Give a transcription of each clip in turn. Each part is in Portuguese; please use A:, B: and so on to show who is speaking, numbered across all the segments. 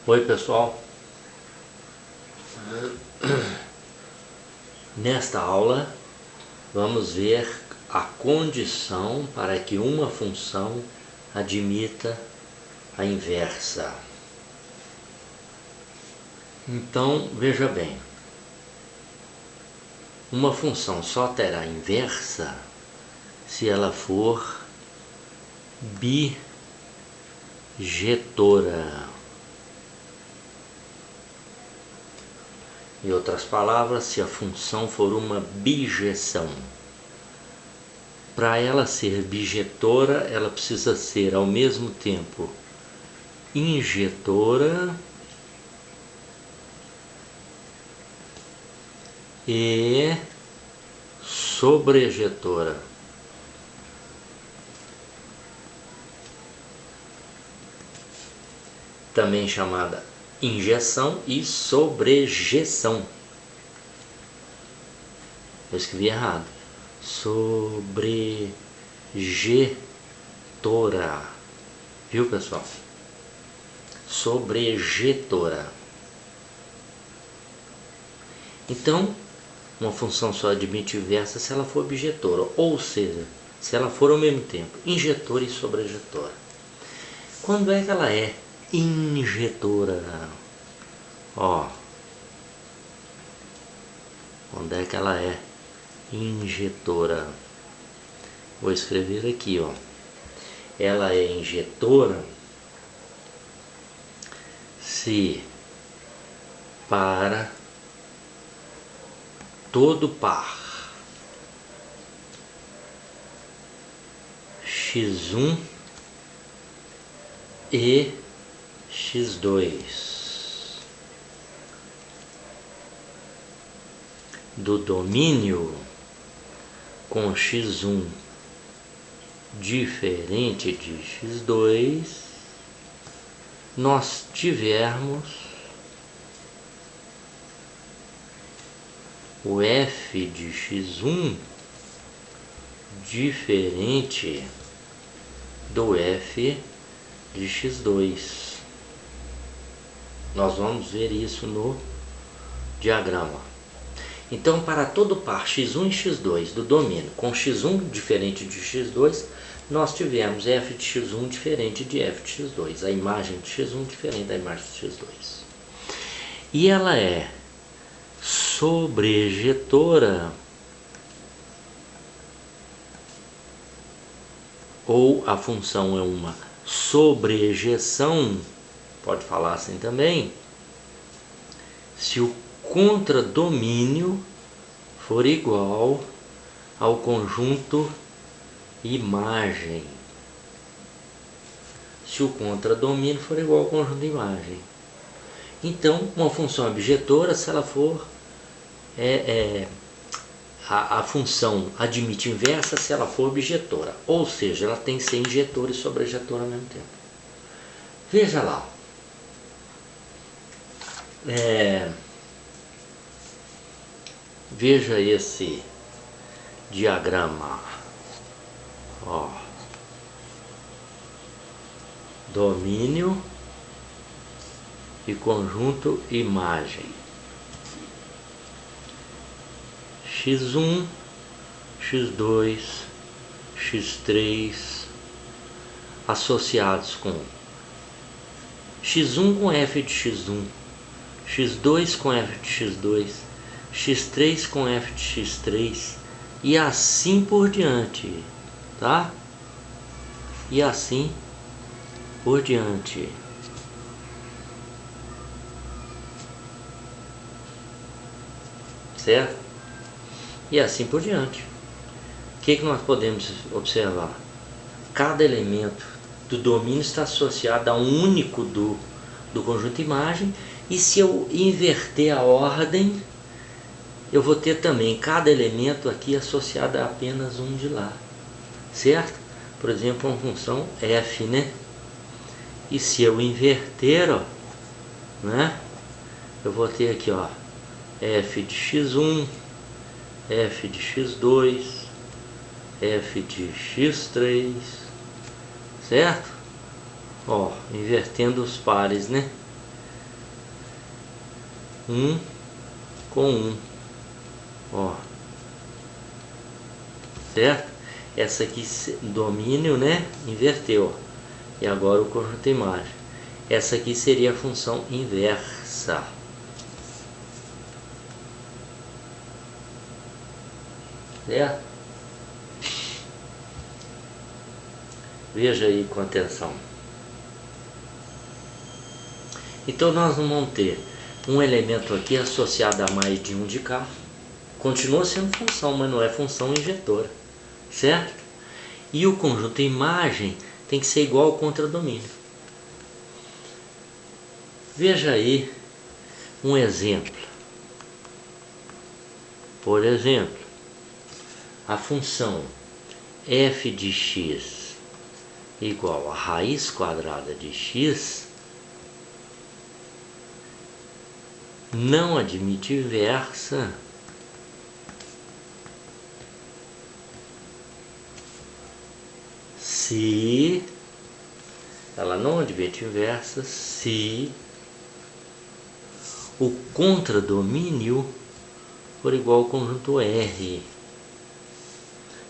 A: Oi pessoal, nesta aula vamos ver a condição para que uma função admita a inversa. Então veja bem, uma função só terá inversa se ela for bijetora. Em outras palavras, se a função for uma bijeção. Para ela ser bijetora, ela precisa ser ao mesmo tempo injetora e sobrejetora. Também chamada injeção e sobrejeção. Eu escrevi errado. Sobrejetora. Viu, pessoal? Sobrejetora. Então, uma função só admite inversa se ela for bijetora, ou seja, se ela for ao mesmo tempo injetora e sobrejetora. Quando é que ela é injetora? Onde é que ela é injetora? Vou escrever aqui, Ela é injetora se para todo par x1 e x2 do domínio com x1 diferente de x2, nós tivermos o f de x1 diferente do f de x2. Nós vamos ver isso no diagrama. Então, para todo par x1 e x2 do domínio com x1 diferente de x2, nós tivemos f de x1 diferente de f de x2, a imagem de x1 diferente da imagem de x2. E ela é sobrejetora ou a função é uma sobrejeção, pode falar assim também, se o contradomínio for igual ao conjunto imagem. Se o contradomínio for igual ao conjunto imagem. Então, uma função é bijetora se ela for a função admite inversa se ela for bijetora, ou seja, ela tem que ser injetora e sobrejetora ao mesmo tempo. Veja lá. Veja esse diagrama. Domínio e conjunto imagem. x1, x2, x3 associados com x1 com f de x1, x2 com f de x2, x3 com f de x3 e assim por diante, tá? E assim por diante. Certo? E assim por diante. O que nós podemos observar? Cada elemento do domínio está associado a um único do conjunto imagem, e se eu inverter a ordem, eu vou ter também cada elemento aqui associado a apenas um de lá, certo? Por exemplo, uma função f, né? E se eu inverter, eu vou ter aqui, f de x1, f de x2, f de x3, certo? Ó, invertendo os pares, né? 1 com 1. Ó. Certo? Essa aqui, domínio, né? Inverteu. E agora o conjunto imagem. Essa aqui seria a função inversa. Certo? Veja aí com atenção. Então nós vamos ter um elemento aqui associado a mais de um de cá. Continua sendo função, mas não é função injetora. Certo? E o conjunto imagem tem que ser igual ao contradomínio. Veja aí um exemplo. Por exemplo, a função f de x igual a raiz quadrada de x não admite inversa se ela não admite inversa se o contradomínio for igual ao conjunto R.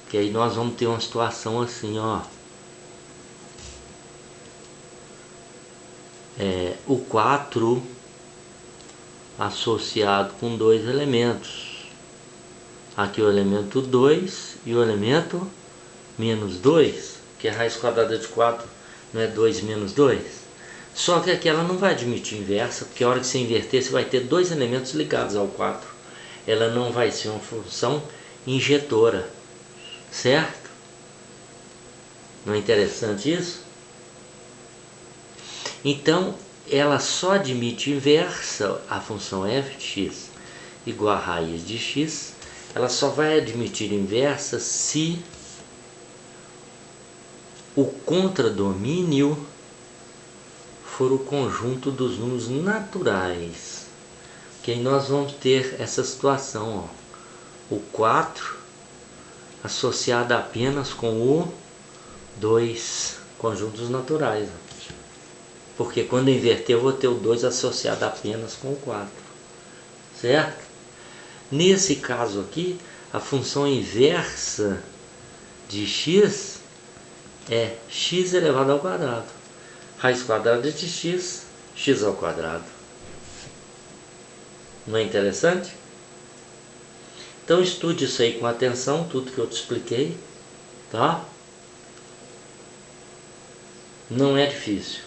A: Que aí nós vamos ter uma situação assim, ó. O 4 associado com dois elementos. Aqui o elemento 2 e o elemento menos 2, que a raiz quadrada de 4 não é 2 menos 2. Só que aqui ela não vai admitir inversa, porque a hora que você inverter, você vai ter dois elementos ligados ao 4. Ela não vai ser uma função injetora, certo? Não é interessante isso? Então, ela só admite inversa, a função f de x igual a raiz de x, ela só vai admitir inversa se o contradomínio for o conjunto dos números naturais. Que aí nós vamos ter essa situação, ó. O 4 associado apenas com o 2, conjuntos naturais. Ó. Porque quando eu inverter eu vou ter o 2 associado apenas com o 4. Certo? Nesse caso aqui, a função inversa de x é x elevado ao quadrado. Raiz quadrada de x, x ao quadrado. Não é interessante? Então estude isso aí com atenção, tudo que eu te expliquei, tá? Não é difícil.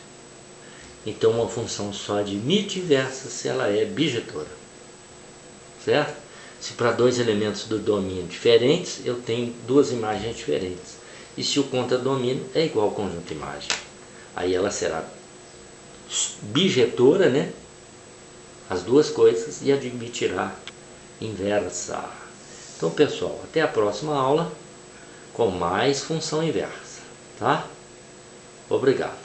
A: Então uma função só admite inversa se ela é bijetora. Certo? Se para dois elementos do domínio diferentes, eu tenho duas imagens diferentes. E se o contradomínio é igual ao conjunto imagem, aí ela será bijetora, né? As duas coisas, e admitirá inversa. Então, pessoal, até a próxima aula com mais função inversa, tá? Obrigado.